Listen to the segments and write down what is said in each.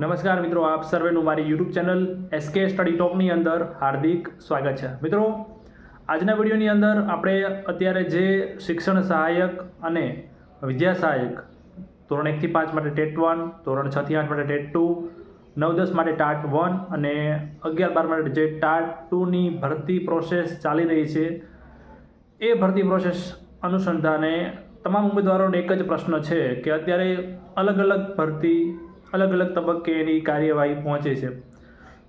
નમસ્કાર મિત્રો, આપ સર્વેનું મારી યુટ્યુબ ચેનલ SK સ્ટડી ટોકની અંદર હાર્દિક સ્વાગત છે। મિત્રો, આજના વિડીયોની અંદર આપણે અત્યારે જે શિક્ષણ સહાયક અને વિદ્યા સહાયક ધોરણ 1 થી 5 માટે ટેટ 1, ધોરણ 6 થી 8 માટે ટેટ 2, 9-10 માટે ટાટ 1 અને 11-12 માટે જે ટાટ 2ની ભરતી પ્રોસેસ ચાલી રહી છે, એ ભરતી પ્રોસેસ અનુસંધાને તમામ ઉમેદવારોને એક જ પ્રશ્ન છે કે અત્યારે અલગ અલગ ભરતી અલગ અલગ તબક્કે એની કાર્યવાહી પહોંચે છે।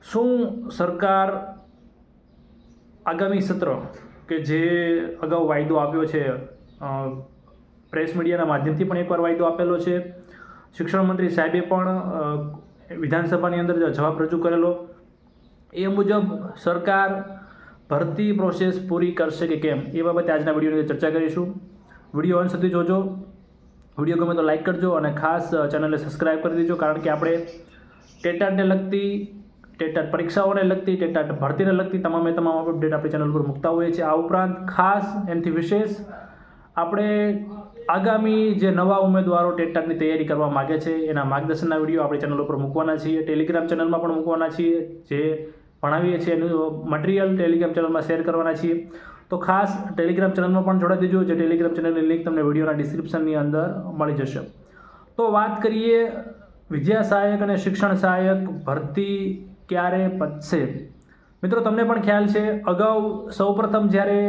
શું સરકાર આગામી સત્ર કે જે અગાઉ વાયદો આપ્યો છે, પ્રેસ મીડિયાના માધ્યમથી પણ એકવાર વાયદો આપેલો છે, શિક્ષણ મંત્રી સાહેબે પણ વિધાનસભાની અંદર જવાબ રજૂ કરેલો, એ મુજબ સરકાર ભરતી પ્રોસેસ પૂરી કરશે કે કેમ, એ બાબતે આજના વિડીયોની અંદર ચર્ચા કરીશું। વિડીયો અંત સુધી જોજો, વિડીયો ગમે તો લાઇક કરજો અને ખાસ ચેનલને સબસ્ક્રાઈબ કરી દેજો, કારણ કે આપણે ટેટાટને લગતી, ટેટાટ પરીક્ષાઓને લગતી, ટેટાટ ભરતીને લગતી તમામ અપડેટ આપણી ચેનલ પર મૂકતા હોઈએ છીએ। આ ઉપરાંત ખાસ એનાથી વિશેષ આપણે આગામી જે નવા ઉમેદવારો ટેટાટની તૈયારી કરવા માગે છે એના માર્ગદર્શનના વિડીયો આપણી ચેનલ ઉપર મૂકવાના છીએ, ટેલિગ્રામ ચેનલમાં પણ મૂકવાના છીએ, જે ભણાવીએ છીએ એનું મટીરિયલ ટેલિગ્રામ ચેનલમાં શેર કરવાના છીએ। તો ખાસ ટેલિગ્રામ ચેનલમાં પણ જોડાઈ દેજો, જે ટેલિગ્રામ ચેનલની લિંક તમને વિડીયોના ડિસ્ક્રિપ્શનની અંદર મળી જશે। તો વાત કરીએ વિદ્યા સહાયક અને શિક્ષણ સહાયક ભરતી ક્યારે પતશે। મિત્રો, તમને પણ ખ્યાલ છે, અગાઉ સૌપ્રથમ જ્યારે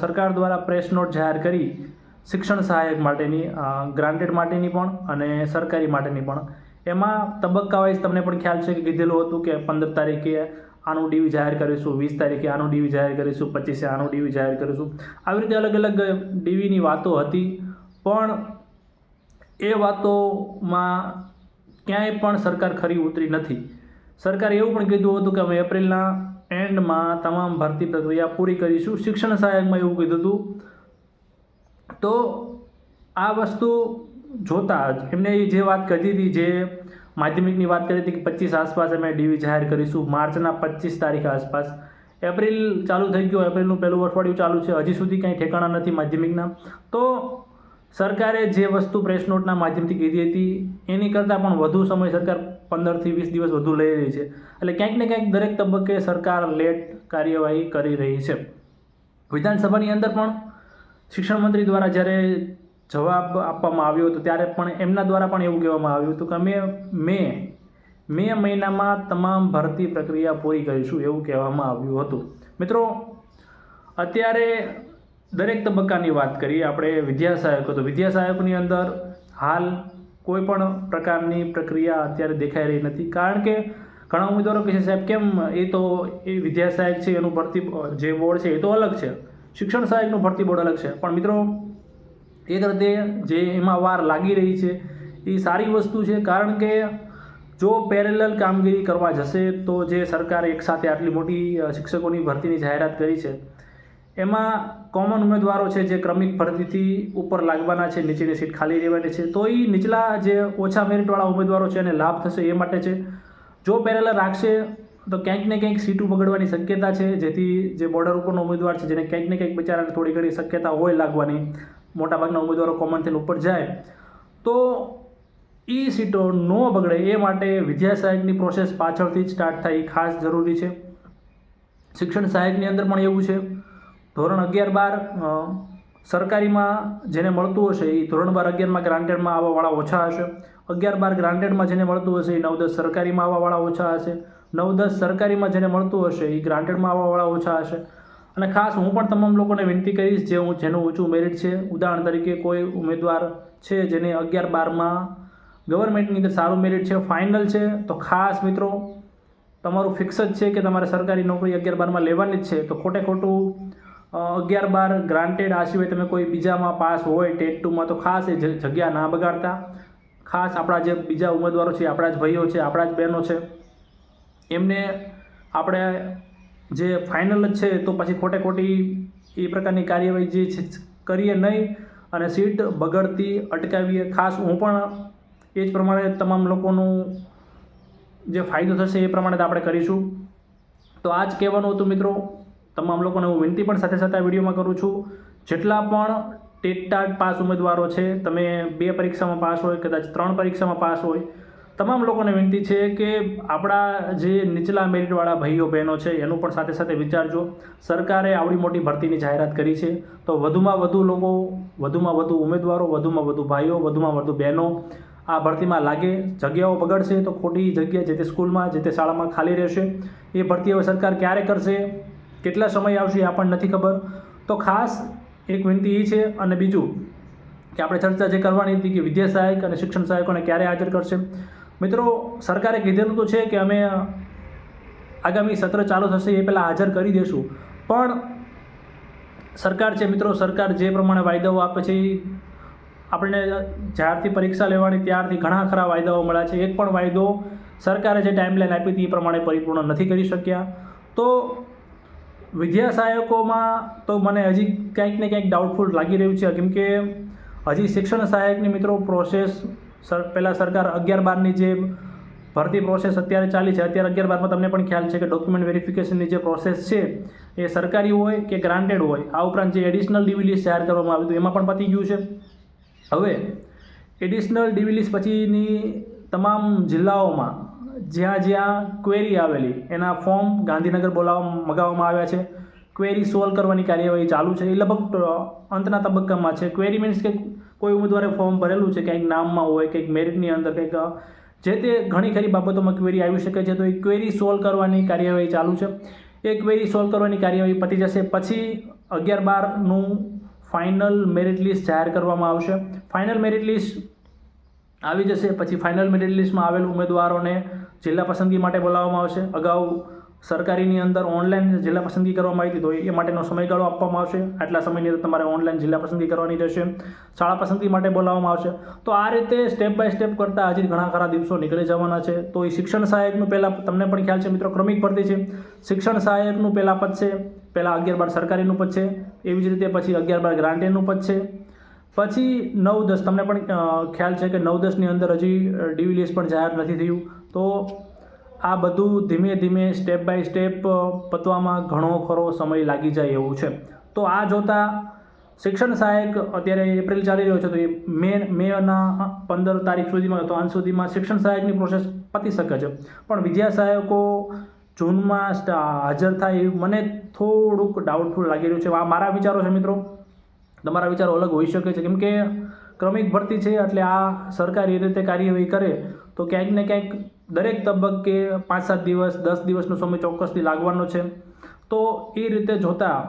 સરકાર દ્વારા પ્રેસ નોટ જાહેર કરી શિક્ષણ સહાયક માટેની, ગ્રાન્ટેડ માટેની પણ અને સરકારી માટેની પણ, એમાં તબક્કા વાઇઝ તમને પણ ખ્યાલ છે કે કીધેલું હતું કે 15 તારીખે આનું ડીવી જાહેર કરીશું, 20 તારીખે આનું ડીવી જાહેર કરીશું, 25 આનું ડીવી જાહેર કરીશું, આવી રીતે અલગ અલગ ડીવીની વાતો હતી। પણ એ વાતોમાં ક્યાંય પણ સરકાર ખરી ઉતરી નથી। સરકારે એવું પણ કીધું હતું કે અમે એપ્રિલના એન્ડમાં તમામ ભરતી પ્રક્રિયા પૂરી કરીશું, શિક્ષણ સહાયકમાં એવું કીધું હતું। તો આ વસ્તુ જોતાં જ એમને જે વાત કરી હતી, જે માધ્યમિકની વાત કરી હતી કે 25 આસપાસ અમે ડીવી જાહેર કરીશું, માર્ચના 25 તારીખ આસપાસ, એપ્રિલ ચાલુ થઈ ગયો, એપ્રિલનું પહેલું અઠવાડિયું ચાલુ છે, હજી સુધી કંઈ ઠેકાણા નથી માધ્યમિકના। તો સરકારે જે વસ્તુ પ્રેસ નોટના માધ્યમથી કીધી હતી એની કરતાં પણ વધુ સમય સરકાર 15 થી 20 દિવસ વધુ લઈ રહી છે, એટલે ક્યાંક ને ક્યાંક દરેક તબક્કે સરકાર લેટ કાર્યવાહી કરી રહી છે। વિધાનસભાની અંદર પણ શિક્ષણ મંત્રી દ્વારા જ્યારે જવાબ આપવામાં આવ્યો હતો ત્યારે પણ એમના દ્વારા પણ એવું કહેવામાં આવ્યું હતું કે અમે મે મહિનામાં તમામ ભરતી પ્રક્રિયા પૂરી કરીશું, એવું કહેવામાં આવ્યું હતું। મિત્રો, અત્યારે દરેક તબક્કાની વાત કરીએ આપણે વિદ્યા સહાયકો, તો વિદ્યા સહાયકોની અંદર હાલ કોઈ પણ પ્રકારની પ્રક્રિયા અત્યારે દેખાઈ રહી નથી, કારણ કે ઘણા ઉમેદવારો કહે છે સાહેબ કેમ, એ વિદ્યા સહાયક છે એનું ભરતી જે બોર્ડ છે એ તો અલગ છે, શિક્ષણ સહાયકનું ભરતી બોર્ડ અલગ છે। પણ મિત્રો, એ રીતે જે એમાં વાર લાગી રહી છે એ સારી વસ્તુ છે, કારણ કે જો પેરેલલ કામગીરી કરવા જશે તો જે સરકારે એકસાથે આટલી મોટી શિક્ષકોની ભરતીની જાહેરાત કરી છે, એમાં કોમન ઉમેદવારો છે જે ક્રમિક ભરતીથી ઉપર લાગવાના છે, નીચેની સીટ ખાલી રહેવાની છે, તો એ નીચલા જે ઓછા મેરિટવાળા ઉમેદવારો છે એને લાભ થશે એ માટે છે। જો પેરેલલ રાખશે તો ક્યાંક ને ક્યાંક સીટો બગડવાની શક્યતા છે, જેથી જે બોર્ડર ઉપરનો ઉમેદવાર છે જેને ક્યાંક ને ક્યાંક બિચારાને થોડી ઘણી શક્યતા હોય લાગવાની, મોટાભાગના ઉમેદવારો કોમન થઈને ઉપર જાય, તો એ સીટો ન બગડે એ માટે વિદ્યા સહાયકની પ્રોસેસ પાછળથી જ સ્ટાર્ટ થાય એ ખાસ જરૂરી છે। શિક્ષણ સહાયકની અંદર પણ એવું છે, ધોરણ 11-12 સરકારીમાં જેને મળતું હશે એ ધોરણ 12-11માં ગ્રાન્ટેડમાં આવવાવાળા ઓછા હશે, 11-12 ગ્રાન્ટેડમાં જેને મળતું હશે એ 9-10 સરકારીમાં આવવાવાળા ઓછા હશે, 9-10 સરકારીમાં જેને મળતું હશે એ ગ્રાન્ટેડમાં આવવાવાળા ઓછા હશે। અને ખાસ હું પણ તમામ લોકોને વિનંતી કરીશ જેનું ઊંચું મેરિટ છે, ઉદાહરણ તરીકે કોઈ ઉમેદવાર છે જેને 11-12માં ગવર્મેન્ટની અંદર સારું મેરિટ છે, ફાઇનલ છે, તો ખાસ મિત્રો તમારું ફિક્સ જ છે કે તમારે સરકારી નોકરી 11-12માં લેવાની જ છે, તો ખોટું 11-12 ગ્રાન્ટેડ આ સિવાય તમે કોઈ બીજામાં પાસ હોય ટેટ 2માં તો ખાસ એ જગ્યા ના બગાડતા। ખાસ આપણા જે બીજા ઉમેદવારો છે, આપણા જ ભાઈઓ છે, આપણા જ બહેનો છે, એમને આપણે જે ફાઇનલ જ છે તો પછી ખોટી એ પ્રકારની કાર્યવાહી જે છે કરીએ નહીં અને સીટ બગડતી અટકાવીએ। ખાસ હું પણ એ જ પ્રમાણે તમામ લોકોનું જે ફાયદો થશે એ પ્રમાણે આપણે કરીશું। તો આ જ કહેવાનું હતું મિત્રો, તમામ લોકોને હું વિનંતી પણ સાથે સાથે આ વિડીયોમાં કરું છું, જેટલા પણ ટેટ ટાટ પાસ ઉમેદવારો છે, તમે 2 પરીક્ષામાં પાસ હોય, કદાચ 3 પરીક્ષામાં પાસ હોય, તમામ લોકોને વિનંતી છે કે આપણા જે નીચલા મેરિટવાળા ભાઈઓ બહેનો છે એનું પણ સાથે સાથે વિચારજો. સરકારે આવડી મોટી ભરતીની જાહેરાત કરી છે તો વધુમાં વધુ લોકો, વધુમાં વધુ ઉમેદવારો, વધુમાં વધુ ભાઈઓ, વધુમાં વધુ બહેનો આ ભરતીમાં લાગે. જગ્યાઓ બગડશે તો ખોટી જગ્યા જે તે સ્કૂલમાં, જે તે શાળામાં ખાલી રહેશે. એ ભરતી હવે સરકાર ક્યારે કરશે, કેટલા સમય આવશે એ આપણને નથી ખબર. તો ખાસ એક વિનંતી એ છે. અને બીજું કે આપણે ચર્ચા જે કરવાની હતી કે વિદ્યા સહાયક અને શિક્ષણ સહાયકોને ક્યારે હાજર કરશે. મિત્રો, સરકારે કીધેલું તો છે કે અમે આગામી સત્ર ચાલુ થશે એ પહેલાં હાજર કરી દઈશું, પણ સરકાર છે મિત્રો, સરકાર જે પ્રમાણે વાયદાઓ આપે છે એ આપણને જ્યારથી પરીક્ષા લેવાની ત્યારથી ઘણા ખરા વાયદાઓ મળ્યા છે. એક પણ વાયદો સરકારે જે ટાઈમલાઈન આપી હતી એ પ્રમાણે પરિપૂર્ણ નથી કરી શક્યા. તો વિદ્યા સહાયકોમાં તો મને હજી ક્યાંક ને ક્યાંક ડાઉટફુલ લાગી રહ્યું છે, કેમ કે હજી શિક્ષણ સહાયકની મિત્રો પ્રોસેસ પહેલાં સરકાર 11-12ની જે ભરતી પ્રોસેસ અત્યારે ચાલી છે, અત્યારે 11-12માં તમને પણ ખ્યાલ છે કે ડોક્યુમેન્ટ વેરિફિકેશનની જે પ્રોસેસ છે એ સરકારી હોય કે ગ્રાન્ટેડ હોય. આ ઉપરાંત જે એડિશનલ ડીવી લિસ્ટ જાહેર કરવામાં આવ્યું હતું એમાં પણ પતી ગયું છે. હવે એડિશનલ ડીવી લિસ્ટ પછીની તમામ જિલ્લાઓમાં જ્યાં જ્યાં ક્વેરી આવેલી એના ફોર્મ ગાંધીનગર મગાવવામાં આવ્યા છે. ક્વેરી સોલ્વ કરવાની કાર્યવાહી ચાલુ છે. એ લગભગ અંતના તબક્કામાં છે. ક્વેરી મીન્સ કે કોઈ ઉમેદવારે ફોર્મ ભરેલું છે, કંઈક નામમાં હોય, કંઈક મેરિટની અંદર, કંઈક જે તે ઘણી ખરી બાબતોમાં ક્વેરી આવી શકે છે. તો એ ક્વેરી સોલ્વ કરવાની કાર્યવાહી ચાલુ છે. એ ક્વેરી સોલ્વ કરવાની કાર્યવાહી પતી જશે પછી 11-12નું ફાઇનલ મેરિટ લિસ્ટ જાહેર કરવામાં આવશે. ફાઇનલ મેરિટ લિસ્ટ આવી જશે પછી ફાઇનલ મેરિટ લિસ્ટમાં આવેલ ઉમેદવારોને જિલ્લા પસંદગી માટે બોલાવવામાં આવશે. અગાઉ સરકારીની અંદર ઓનલાઈન જિલ્લા પસંદગી કરવામાં આવી હતી તો એ માટેનો સમયગાળો આપવામાં આવશે. આટલા સમયની અંદર તમારે ઓનલાઈન જિલ્લા પસંદગી કરવાની રહેશે. શાળા પસંદગી માટે બોલાવવામાં આવશે. તો આ રીતે સ્ટેપ બાય સ્ટેપ કરતાં હજી ઘણા ખરા દિવસો નીકળી જવાના છે. તો એ શિક્ષણ સહાયકનું પહેલાં તમને પણ ખ્યાલ છે મિત્રો, ક્રમિક ભરતી છે. શિક્ષણ સહાયકનું પહેલાં પદ છે, પહેલાં 11-12 સરકારીનું પદ છે, એવી જ રીતે પછી 11-12 ગ્રાન્ટેડનું પદ છે. પછી 9-10 તમને પણ ખ્યાલ છે કે 9-10ની અંદર હજી ડીવી લિસ્ટ પણ જાહેર નથી થયું. તો આ બધું ધીમે ધીમે સ્ટેપ બાય સ્ટેપ પતવામાં ઘણો ખરો સમય લાગી જાય એવું છે. તો આ જોતાં શિક્ષણ સહાયક અત્યારે એપ્રિલ ચાલી રહ્યો છે તો એ મેના 15 તારીખ સુધીમાં તો અંત સુધીમાં શિક્ષણ સહાયકની પ્રોસેસ પતી શકે છે. પણ વિદ્યા સહાયકો જૂનમાં હાજર થાય એવું મને થોડુંક ડાઉટફુલ લાગી રહ્યું છે. આ મારા વિચારો છે મિત્રો, તમારા વિચારો અલગ હોઈ શકે છે. કેમ કે ક્રમિક ભરતી છે એટલે આ સરકાર એ રીતે કાર્યવાહી કરે તો ક્યાંક ને ક્યાંક દરેક તબક્કે 5-7 દિવસ 10 દિવસનો સમય ચોક્કસથી લાગવાનો છે. તો એ રીતે જોતાં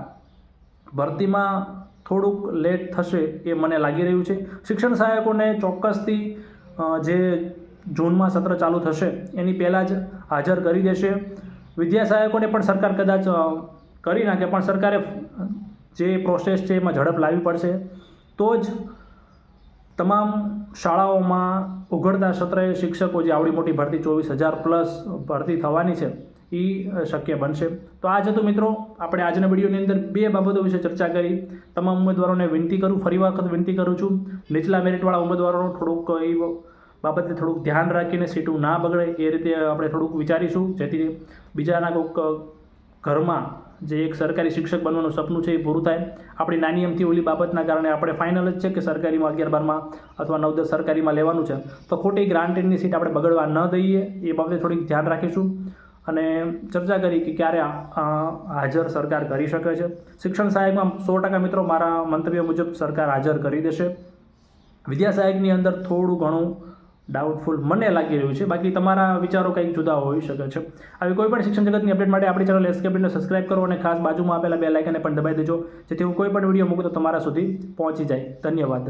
ભરતીમાં થોડુંક લેટ થશે એ મને લાગી રહ્યું છે. શિક્ષણ સહાયકોને ચોક્કસથી જે જૂનમાં સત્ર ચાલુ થશે એની પહેલાં જ હાજર કરી દેશે. વિદ્યા સહાયકોને પણ સરકાર કદાચ કરી નાખે, પણ સરકારે જે પ્રોસેસ છે એમાં ઝડપ લાવવી પડશે. તો જ તમામ શાળાઓમાં ઉઘડતા સત્રએ શિક્ષકો જે આવડી મોટી ભરતી 24,000+ ભરતી થવાની છે એ શક્ય બનશે. તો આ જ હતું મિત્રો, આપણે આજના વિડીયોની અંદર 2 બાબતો વિશે ચર્ચા કરી. તમામ ઉમેદવારોને ફરી વખત વિનંતી કરું છું, નીચલા મેરિટવાળા ઉમેદવારોનો થોડુંક એ બાબતે થોડુંક ધ્યાન રાખીને સીટું ના બગડે એ રીતે આપણે થોડુંક વિચારીશું, જેથી બીજાના કોઈક ઘરમાં જે એક સરકારી શિક્ષક બનવાનું સપનું છે એ પૂરું થાય. આપણી નાની અમથી ઓલી બાબતના કારણે આપણે ફાઇનલ જ છે કે સરકારીમાં 11-12માં અથવા 9-10 સરકારીમાં લેવાનું છે, તો ખોટી ગ્રાન્ટેડની સીટ આપણે બગડવા ન દઈએ એ બાબતે થોડીક ધ્યાન રાખીશું. અને ચર્ચા કરી કે ક્યારે હાજર સરકાર કરી શકે છે. શિક્ષણ સહાયકમાં 100% મિત્રો મારા મંતવ્ય મુજબ સરકાર હાજર કરી દેશે. વિદ્યા સહાયકની અંદર થોડું ઘણું ડાઉટફુલ મને લાગી રહ્યું છે. બાકી તમારા વિચારો કંઈક જુદા હોઈ શકે છે. આવી કોઈ પણ શિક્ષણ જગતની અપડેટ માટે આપણી ચેનલ એસકે અપડેટને સબસ્ક્રાઇબ કરો અને ખાસ બાજુમાં આપેલા બેલ આઇકનને પણ દબાવી દેજો, જેથી હું કોઈ પણ વિડીયો મૂકું તો તમારા સુધી પહોંચી જાય. ધન્યવાદ.